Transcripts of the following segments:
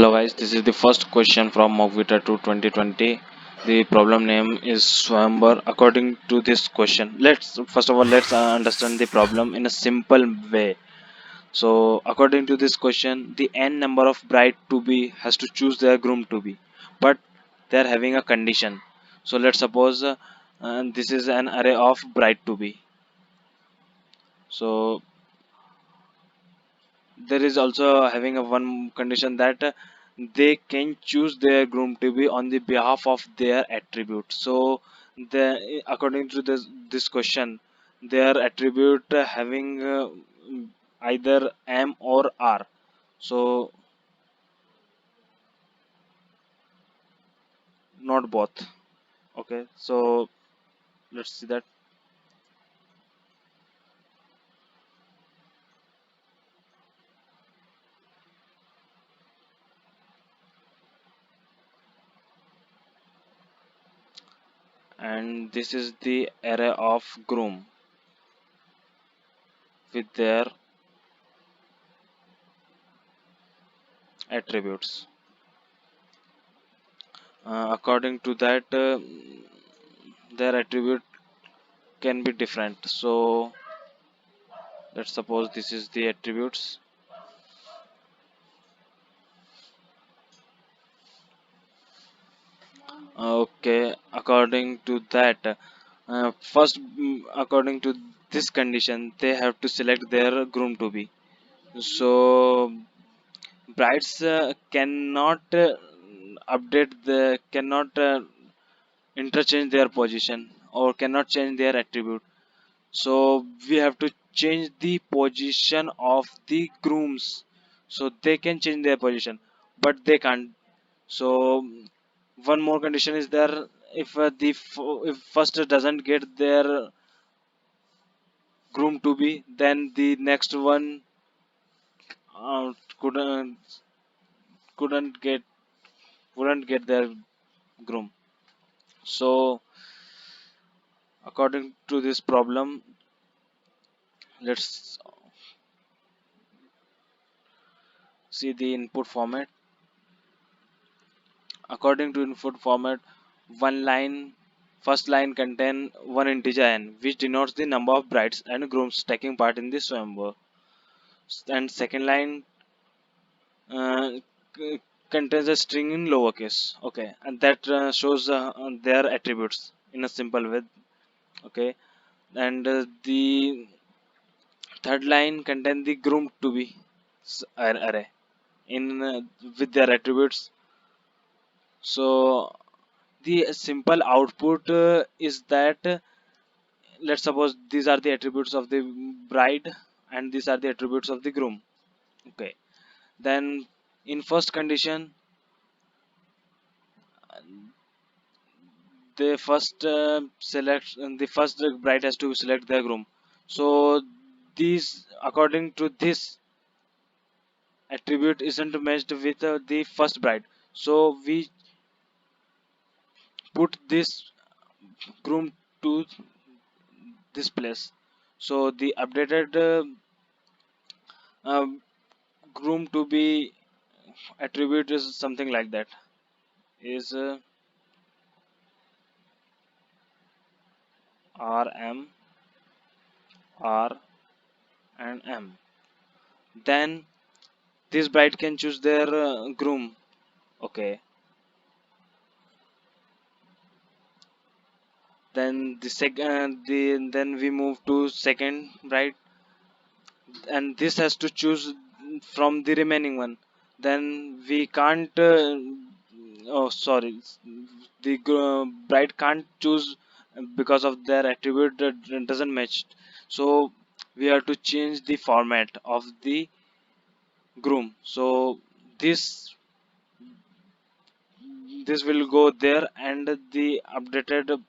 Hello guys, this is the first question from Mockvita to 2020. The problem name is Swayamvar. According to this question, let's first of all let's understand the problem in a simple way. So according to this question, the n number of bride to be has to choose their groom to be, but they are having a condition. So let's suppose this is an array of bride to be. So there is also having a one condition that they can choose their groom to be on the behalf of their attribute. So the according to this question, their attribute having either am or are. So not both. Okay, so let's see that. And this is the array of groom with their attributes. According to that, their attribute can be different. So let's suppose this is the attributes. Okay, according to that, first, according to this condition, they have to select their groom to be. So brides cannot update the cannot interchange their position or cannot change their attribute. So we have to change the position of the grooms. So they can change their position, but they can't. So one more condition is there. If if first doesn't get their groom to be, then the next one uh, couldn't couldn't get wouldn't get their groom. So according to this problem, let's see the input format. According to input format, one line first line contain one integer n, which denotes the number of brides and grooms taking part in the Swayamvar. And second line uh, contains a string in lowercase. Okay, and that shows their attributes in a simple way. Okay, and the third line contains the groom to be array in with their attributes. So the simple output is that let's suppose these are the attributes of the bride and these are the attributes of the groom. Okay, then in first condition, the first select the first bride has to select their groom. So these according to this attribute isn't matched with the first bride. So we put this groom to this place. So the updated um, groom to be attribute is something like that. Is R M R and M. Then this bride can choose their groom. Okay. Then then we move to second bride, and this has to choose from the remaining one. Then we can't oh sorry, the bride can't choose because of their attribute that doesn't match. So we have to change the format of the groom. So this this will go there, and the updated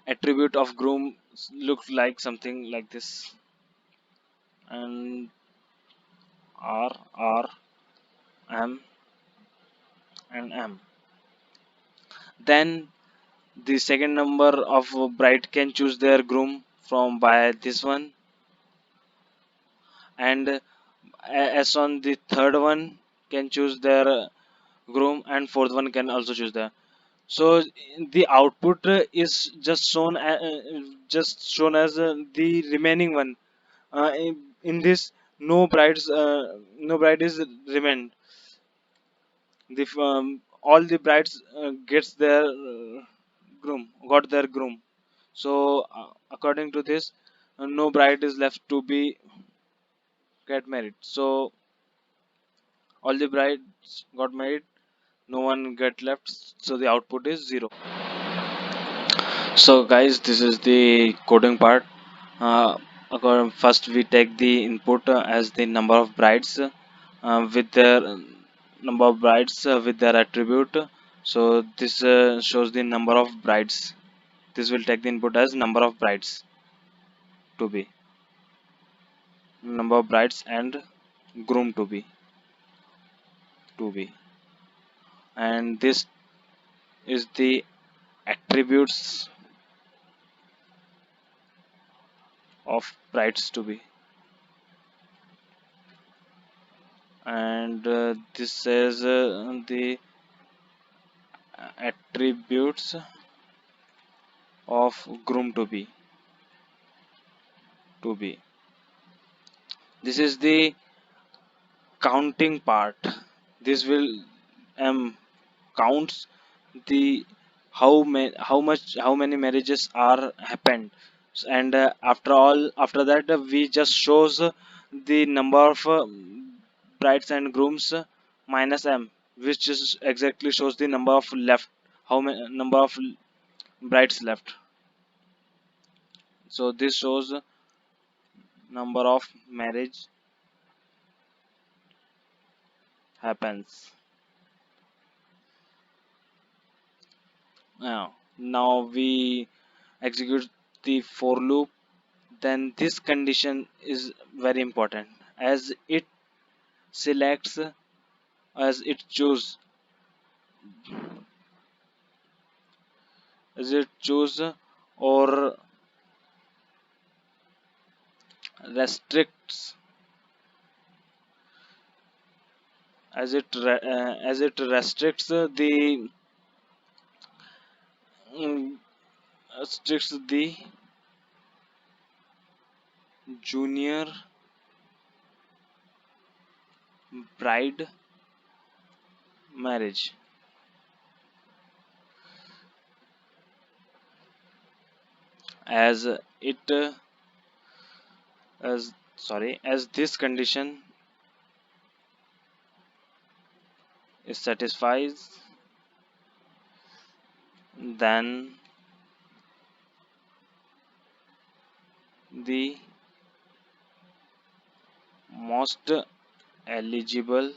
attribute of groom looks like something like this. And R R M and M. Then the second number of bride can choose their groom from by this one, and as on the third one, can choose their groom, and fourth one can also choose the. So the output is just shown as the remaining one. In this, no bride is remained. All the brides gets their got their groom. So according to this, no bride is left to be get married. So all the brides got married, no one get left. So the output is zero. So guys, this is the coding part. First we take the input as the number of brides with their number of brides with their attribute. So this shows the number of brides. This will take the input as number of brides to be, number of brides and groom to be, and this is the attributes of brides to be, and this says the attributes of groom to be. This is the counting part. This will um counts the how many marriages are happened. And after that we just shows the number of brides and grooms minus m, which is exactly shows the number of left, how many number of brides left. So this shows number of marriage happens. Now we execute the for loop. Then this condition is very important, as it selects, as it choose, as it choose or restricts, as it restricts the mm, restricts the junior bride marriage, as it as sorry, as this condition is satisfies, then the most eligible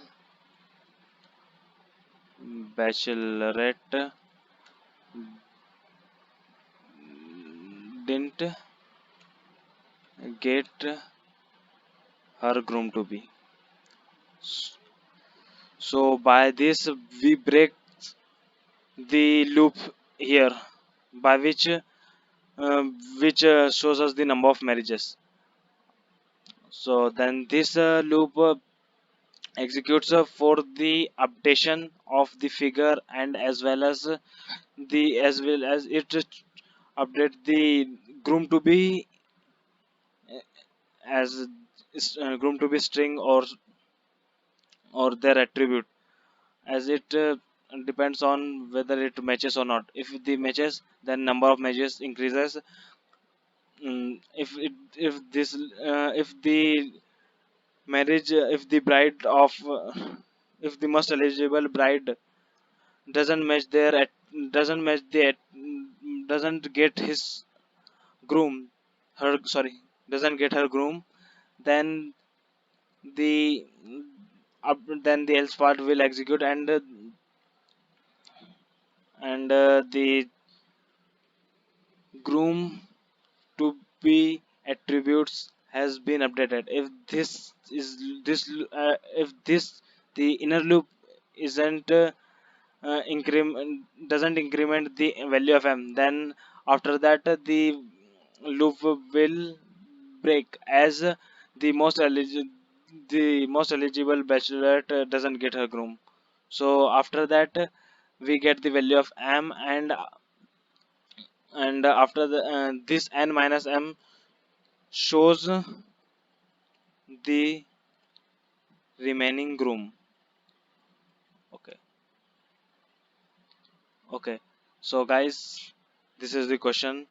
bachelorette didn't get her groom to be. So by this we break the loop here, by which shows us the number of marriages. So then this loop executes for the updation of the figure, and as well as it update the groom to be as groom to be string or their attribute, as it depends on whether it matches or not. If the matches, then number of matches increases. If the marriage if the bride of if the most eligible bride doesn't match doesn't match doesn't get his groom her sorry doesn't get her groom, then the then the else part will execute, and the groom to be attributes has been updated. If this the inner loop isn't increment doesn't increment the value of m, then after that the loop will break, as the most eligible the most eligible bachelorette doesn't get her groom. So after that, we get the value of m, and after this n minus m shows the remaining groom. Okay. Okay. So guys, this is the question.